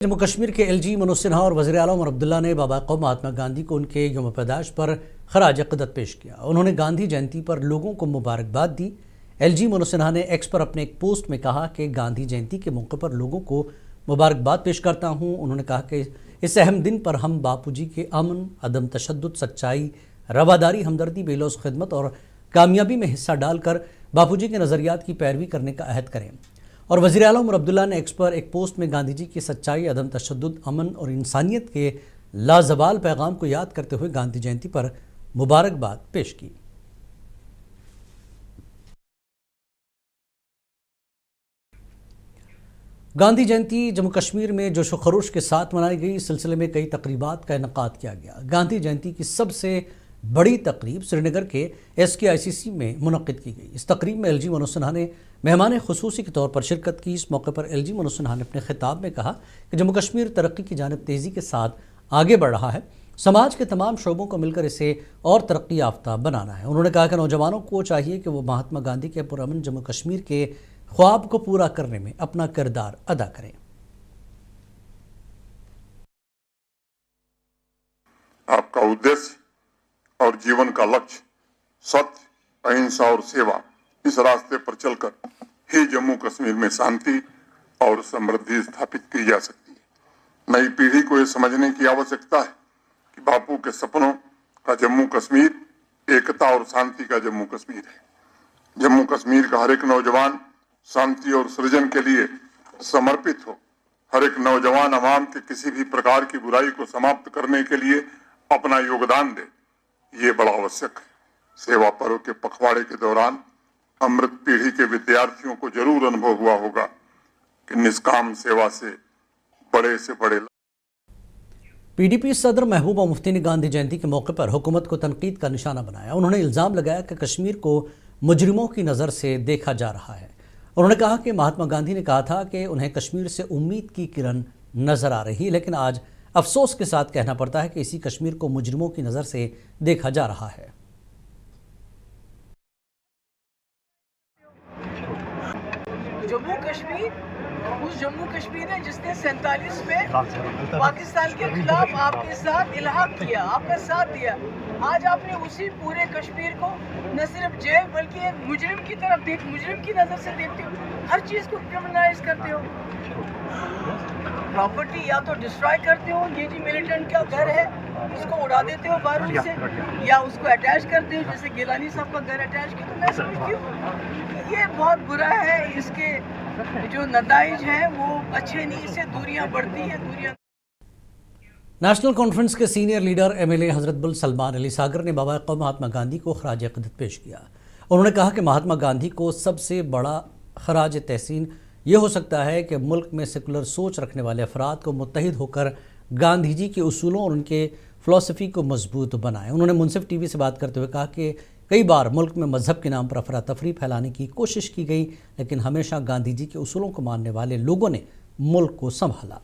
जम्मू कश्मीर के एलजी मनोज सिन्हा और वज़ीर आला उमर अब्दुल्ला ने बाबा कौम महात्मा गांधी को उनके यौम पैदाइश पर खराज अक़ीदत पेश किया। उन्होंने गांधी जयंती पर लोगों को मुबारकबाद दी। एलजी मनोज सिन्हा ने एक्स पर अपने एक पोस्ट में कहा कि गांधी जयंती के मौके पर लोगों को मुबारकबाद पेश करता हूँ। उन्होंने कहा कि इस अहम दिन पर हम बापूजी के अमन, अदम तशद्दुद, सच्चाई, रवादारी, हमदर्दी, बेलौस खिदमत और कामयाबी में हिस्सा डालकर बापूजी के नज़रियात की पैरवी करने का अहद करें। और वज़ीर आला उमर अब्दुल्ला ने एक्स पर एक पोस्ट में गांधी जी की सच्चाई, अदम तशद्दुद, अमन और इंसानियत के लाजवाल पैगाम को याद करते हुए गांधी जयंती पर मुबारकबाद पेश की। गांधी जयंती जम्मू कश्मीर में जोशो खरोश के साथ मनाई गई। इस सिलसिले में कई तकरीबात का इनकाद किया गया। गांधी जयंती की सबसे बड़ी तकरीब श्रीनगर के SKICC में मुनक्किद की गई। इस तकरीब में एलजी मनोज सिन्हा ने मेहमान खुसूसी के तौर पर शिरकत की। इस मौके पर एलजी मनोज सिन्हा ने अपने खिताब में कहा कि जम्मू कश्मीर तरक्की की जानिब तेज़ी के साथ आगे बढ़ रहा है। समाज के तमाम शोबों को मिलकर इसे और तरक्की याफ्ता बनाना है। उन्होंने कहा कि नौजवानों को चाहिए कि वो महात्मा गांधी के पुरअमन जम्मू कश्मीर के ख्वाब को पूरा करने में अपना किरदार अदा करें। आपका उद्देश्य और जीवन का लक्ष्य सत्य, अहिंसा और सेवा, इस रास्ते पर चलकर ही जम्मू कश्मीर में शांति और समृद्धि स्थापित की जा सकती है। नई पीढ़ी को यह समझने की आवश्यकता है कि बापू के सपनों का जम्मू कश्मीर एकता और शांति का जम्मू कश्मीर है। जम्मू कश्मीर का हर एक नौजवान शांति और सृजन के लिए समर्पित हो। हर एक नौजवान अवाम के किसी भी प्रकार की बुराई को समाप्त करने के लिए अपना योगदान दे, ये बड़ा आवश्यक है। सेवा पर्व के पखवाड़े के दौरान अमृत पीढ़ी के विद्यार्थियों को जरूर अनुभव हुआ होगा कि निष्काम सेवा से बड़े PDP सदर महबूबा मुफ्ती ने गांधी जयंती के मौके पर हुकूमत को तनकीद का निशाना बनाया। उन्होंने इल्ज़ाम लगाया कि कश्मीर को मुजरिमों की नज़र से देखा जा रहा है। उन्होंने कहा कि महात्मा गांधी ने कहा था कि उन्हें कश्मीर से उम्मीद की किरण नजर आ रही, लेकिन आज अफसोस के साथ कहना पड़ता है कि इसी कश्मीर को मुजरिमों की नज़र से देखा जा रहा है। जम्मू कश्मीर उस जम्मू कश्मीर है जिसने 47 में पाकिस्तान के खिलाफ आपके साथ इल्हाक किया, आपका साथ दिया। आज आपने उसी पूरे कश्मीर को न सिर्फ जेल बल्कि एक मुजरिम की तरफ मुजरिम की नज़र से देखते हो। हर चीज़ को क्रिमिनलाइज करते हो। प्रॉपर्टी या तो डिस्ट्रॉय करते हो, ये जी मिलिटेंट का घर है उसको उड़ा देते हो बारूद से, या उसको अटैच करते हो जैसे गिलानी साहब का घर अटैच किया। तो मैं समझती हूँ ये बहुत बुरा है। इसके जो नताइज हैं वो अच्छे नहीं, इससे दूरियां बढ़ती हैं। नेशनल कॉन्फ्रेंस के सीनियर लीडर MLA हजरत बुल सलमान अली सागर ने बाबा कौम महात्मा गांधी को खराज अक़ीदत पेश किया। उन्होंने कहा कि महात्मा गांधी को सबसे बड़ा खराज तहसीन ये हो सकता है कि मुल्क में सेकुलर सोच रखने वाले अफराद को मुत्तहिद होकर गांधी जी के उसूलों और उनके फ़िलासफ़ी को मजबूत बनाएं। उन्होंने मुनसिफ TV से बात करते हुए कहा कि कई बार मुल्क में मजहब के नाम पर अफरा तफरी फैलाने की कोशिश की गई, लेकिन हमेशा गांधी जी के उसूलों को मानने वाले लोगों ने मुल्क को संभाला।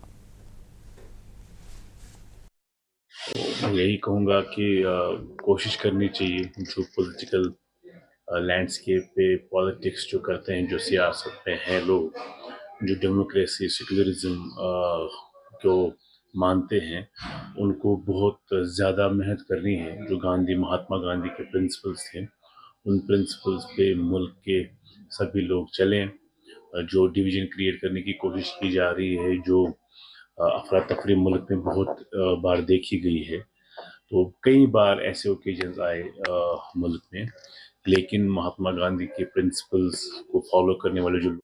मैं यही कहूँगा कि कोशिश करनी चाहिए जो पॉलिटिकल लैंडस्केप पे पॉलिटिक्स जो करते हैं, जो सियासत में हैं लोग, जो डेमोक्रेसी सेकुलरिज्म को मानते हैं, उनको बहुत ज़्यादा मेहनत करनी है। जो महात्मा गांधी के प्रिंसिपल्स थे, उन प्रिंसिपल्स पे मुल्क के सभी लोग चलें। जो डिवीज़न क्रिएट करने की कोशिश की जा रही है, जो अफरा तफरी मुल्क में बहुत बार देखी गई है, तो कई बार ऐसे ओकेजन्स आए मुल्क में, लेकिन महात्मा गांधी के प्रिंसिपल्स को फॉलो करने वाले जो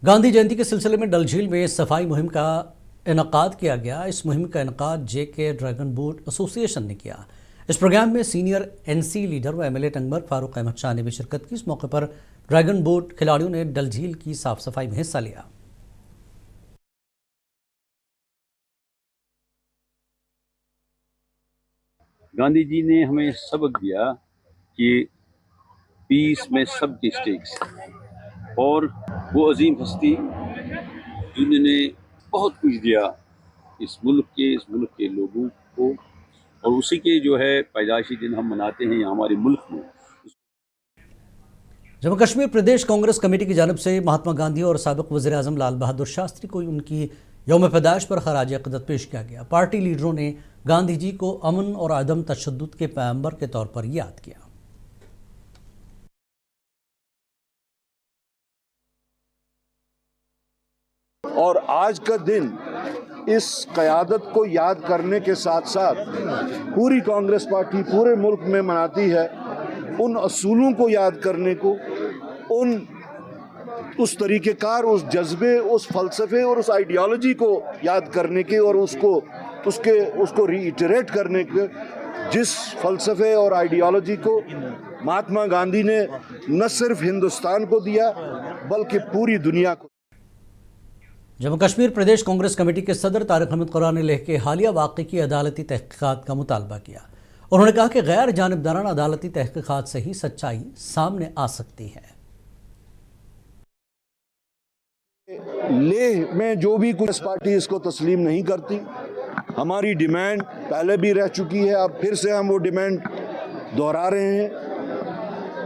गांधी जयंती के सिलसिले में डल झील में सफाई मुहिम का इनकाद किया गया। इस मुहिम का इनकाद JK ड्रैगन बोट एसोसिएशन ने किया। इस प्रोग्राम में सीनियर NC लीडर व MLA टंगमर्ग फारूक अहमद शाह ने भी शिरकत की। इस मौके पर ड्रैगन बोट खिलाड़ियों ने डल झील की साफ सफाई में हिस्सा लिया। गांधी जी ने हमें सबक दिया कि पीस में सबकी स्टेक्स, और वो अजीम हस्ती जिन्होंने बहुत कुछ दिया इस मुल्क के लोगों को, और उसी के जो है पैदाइशी दिन हम मनाते हैं हमारे मुल्क में। जम्मू कश्मीर प्रदेश कांग्रेस कमेटी की जानिब से महात्मा गांधी और साबिक वज़ीर आज़म लाल बहादुर शास्त्री को उनकी यौम पैदाइश पर खराज अक़ीदत पेश किया गया। पार्टी लीडरों ने गांधी जी को अमन और अदम तशद्दुद के पैगंबर के तौर पर याद किया। और आज का दिन इस क़यादत को याद करने के साथ साथ पूरी कांग्रेस पार्टी पूरे मुल्क में मनाती है, उन असूलों को याद करने को, उस तरीक़ेकार, उस जज्बे, उस फ़लसफ़े और उस आइडियोलॉजी को याद करने के और उसको रीइटरेट करने के, जिस फ़लसफ़े और आइडियोलॉजी को महात्मा गांधी ने न सिर्फ हिंदुस्तान को दिया बल्कि पूरी दुनिया को। जम्मू कश्मीर प्रदेश कांग्रेस कमेटी के सदर तारिक अहमद कुरान ने लेह के हालिया वाक़े की अदालती तहक़ीक़ात का मुतालबा किया। उन्होंने कहा कि गैर जानिबदाराना अदालती तहक़ीक़ात से ही सच्चाई सामने आ सकती है। लेह में जो भी कुछ पार्टी इसको तस्लीम नहीं करती। हमारी डिमांड पहले भी रह चुकी है, अब फिर से हम वो डिमांड दोहरा रहे हैं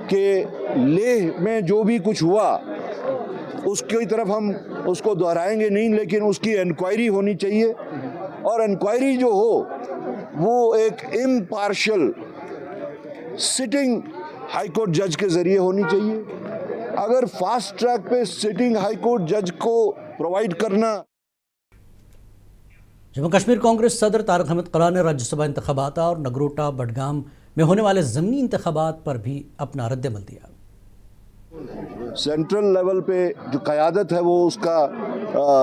कि लेह में जो भी कुछ हुआ उसकी तरफ हम उसको दोहराएंगे नहीं, लेकिन उसकी इंक्वायरी होनी चाहिए और इंक्वायरी जो हो वो एक इम्पार्शियल सिटिंग हाई कोर्ट जज के ज़रिए होनी चाहिए। अगर फास्ट ट्रैक पे सिटिंग हाई कोर्ट जज को प्रोवाइड करना। जम्मू कश्मीर कांग्रेस सदर तारिक अहमद कुरान ने राज्यसभा इंतखाबात और नगरोटा बडगाम में होने वाले ज़मीनी इंतखाबात पर भी अपना रद्दमल दिया। सेंट्रल लेवल पे जो क़यादत है वो उसका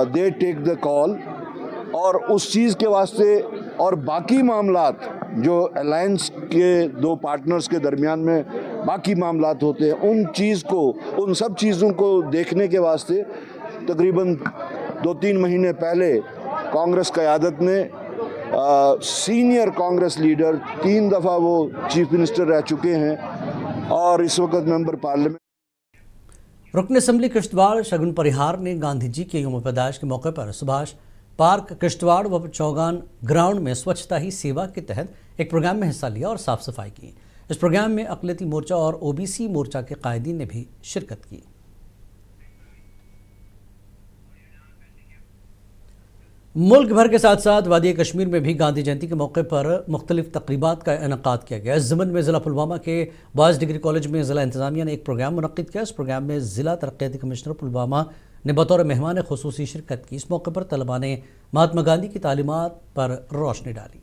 दे टेक द कॉल, और उस चीज़ के वास्ते और बाकी मामलात जो अलायंस के दो पार्टनर्स के दरमियान में बाकी मामलात होते हैं, उन सब चीज़ों को देखने के वास्ते तकरीबन 2-3 महीने पहले कांग्रेस क़यादत ने सीनियर कांग्रेस लीडर 3 दफ़ा वो चीफ मिनिस्टर रह चुके हैं और इस वक्त मेंबर पार्लियामेंट। रुकन असम्बली किश्तवाड़ शगुन परिहार ने गांधी जी के यौम पैदाइश के मौके पर सुभाष पार्क किश्तवाड़ व चौगान ग्राउंड में स्वच्छता ही सेवा के तहत एक प्रोग्राम में हिस्सा लिया और साफ सफाई की। इस प्रोग्राम में अक़लियती मोर्चा और ओबीसी मोर्चा के कायदीन ने भी शिरकत की। मुल्क भर के साथ साथ वादी कश्मीर में भी गांधी जयंती के मौके पर मुख्तलिफ तकरीबात का इनकाद किया गया। इस ज़मन में ज़िला पुलवामा के बॉयज़ डिग्री कॉलेज में ज़िला इंतज़ामिया ने एक प्रोग्राम मुनक़्क़िद किया। इस प्रोग्राम में ज़िला तरक्याती कमिश्नर पुलवामा ने बतौर मेहमान ख़ुसूसी शिरकत की। इस मौके पर तलबा ने महात्मा गांधी की तालीमात पर रोशनी डाली।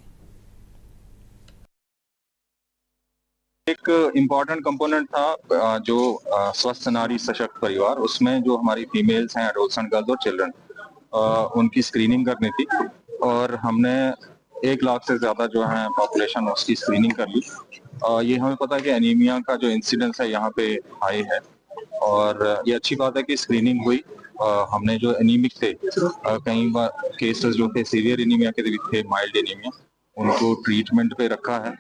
एक इम्पॉर्टेंट कंपोनेंट था जो स्वस्थ नारी सशक्त परिवार, उसमें जो हमारी फीमेल्स हैं, एडोलसेंट गर्ल्स और चिल्ड्रन, उनकी स्क्रीनिंग करनी थी और हमने 1 लाख से ज़्यादा जो है पॉपुलेशन उसकी स्क्रीनिंग कर ली। ये हमें पता है कि एनीमिया का जो इंसिडेंस है यहाँ पे हाई है और ये अच्छी बात है कि स्क्रीनिंग हुई। हमने जो एनीमिक थे, कई बार केसेस जो थे सीवियर एनीमिया के भी थे, माइल्ड एनीमिया, उनको ट्रीटमेंट पे रखा है।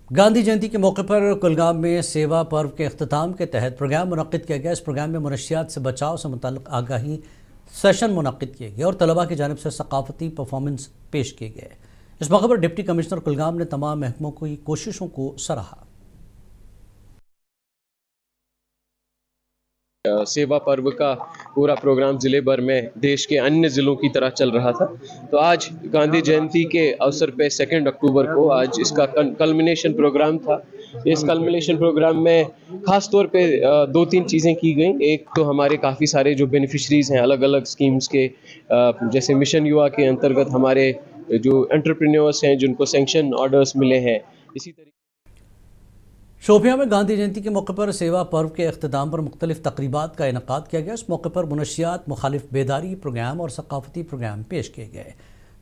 गांधी जयंती के मौके पर कुलगाम में सेवा पर्व के अख्ताम के तहत प्रोग्राम मुनक़्क़िद किया गया। इस प्रोग्राम में मनशियात से बचाव से मुतल्लिक़ आगाही सेशन मुनक़्क़िद किए गए और तलबा की जानिब से सकाफ़ती परफॉर्मेंस पेश किए गए। इस मौके पर डिप्टी कमिश्नर कुलगाम ने तमाम महकमों की कोशिशों को सराहा। सेवा पर्व का पूरा प्रोग्राम ज़िले भर में देश के अन्य ज़िलों की तरह चल रहा था, तो आज गांधी जयंती के अवसर पे 2 अक्टूबर को आज इसका कल्मिनेशन प्रोग्राम था। इस कल्मिनेशन प्रोग्राम में ख़ास तौर पे 2-3 चीज़ें की गई। एक तो हमारे काफ़ी सारे जो बेनिफिशरीज़ हैं अलग अलग स्कीम्स के, जैसे मिशन युवा के अंतर्गत हमारे जो एंटरप्रेन्योर्स हैं जिनको सैंक्शन ऑर्डर्स मिले हैं, इसी तरीके शोपियां में गांधी जयंती के मौके पर सेवा पर्व के अख्ताम पर मुख्तलिफ तकरीबात का इनकाद किया गया। इस मौके पर मुनशियात, मुखालिफ बेदारी प्रोग्राम और सकाफती प्रोग्राम पेश किए गए।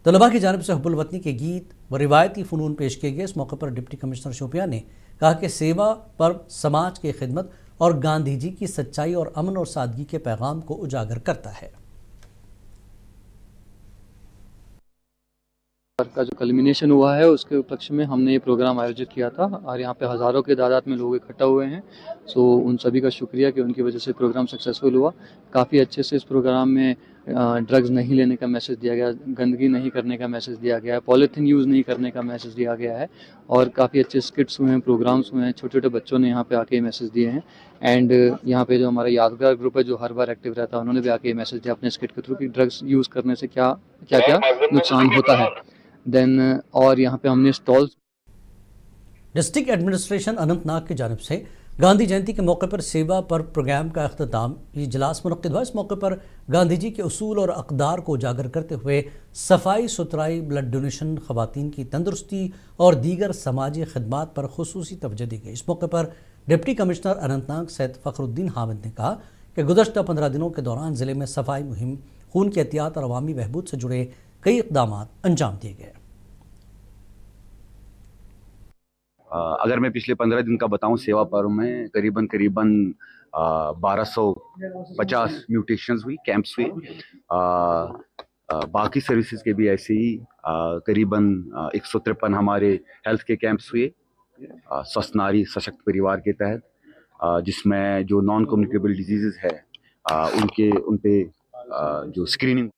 तलबा की जानिब से हुब्बुल वतनी के गीत व रिवायती फ़नून पेश किए गए। इस मौके पर डिप्टी कमिश्नर शोपियां ने कहा कि सेवा पर्व समाज की खिदमत और गांधी जी की सच्चाई और अमन और सादगी के पैगाम को उजागर करता है। का जो कल्मिनेशन हुआ है उसके उपलक्ष्य में हमने ये प्रोग्राम आयोजित किया था और यहाँ पे हज़ारों के तादाद में लोग इकट्ठा हुए हैं। सो उन सभी का शुक्रिया कि उनकी वजह से प्रोग्राम सक्सेसफुल हुआ। काफ़ी अच्छे से इस प्रोग्राम में ड्रग्स नहीं लेने का मैसेज दिया गया, गंदगी नहीं करने का मैसेज दिया गया है, पॉलीथीन यूज़ नहीं करने का मैसेज दिया गया है और काफ़ी अच्छे स्किट्स हुए हैं, प्रोग्राम्स हुए हैं। छोटे छोटे बच्चों ने यहाँ पे आके मैसेज दिए हैं एंड यहाँ पे जो हमारा यादगार ग्रुप है जो हर बार एक्टिव रहता है, उन्होंने भी आके मैसेज दिया अपने स्किट के थ्रू कि ड्रग्स यूज़ करने से क्या क्या नुकसान होता है। देन और यहाँ पे हमने स्टॉल्स। डिस्ट्रिक्ट एडमिनिस्ट्रेशन अनंतनाग की जानिब से गांधी जयंती के मौके पर सेवा पर प्रोग्राम का अख्ताम इजलास मुनक्किद हुआ। इस मौके पर गांधी जी के उसूल और अक़दार को उजागर करते हुए सफाई सुथराई, ब्लड डोनेशन, ख़वातीन की तंदुरुस्ती और दीगर समाजी खदमात पर खुसूसी तवज्जो दी गई। इस मौके पर डिप्टी कमिश्नर अनंतनाग सैयद फ़खरुद्दीन हामिद ने कहा कि गुज़श्ता 15 दिनों के दौरान ज़िले में सफाई मुहिम, खून की एहतियात और अवामी बहबूद से जुड़े कई इक़दाम अंजाम दिए गए। अगर मैं पिछले 15 दिन का बताऊं, सेवा पर्व में करीबन 1250 म्यूटेशंस हुई, कैंप्स हुए। बाकी सर्विसेज के भी ऐसे ही करीबन 153 हमारे हेल्थ के कैंप्स हुए स्वस्थ नारी सशक्त परिवार के तहत, जिसमें जो नॉन कम्युनिकेबल डिजीज़ है उन पे जो स्क्रीनिंग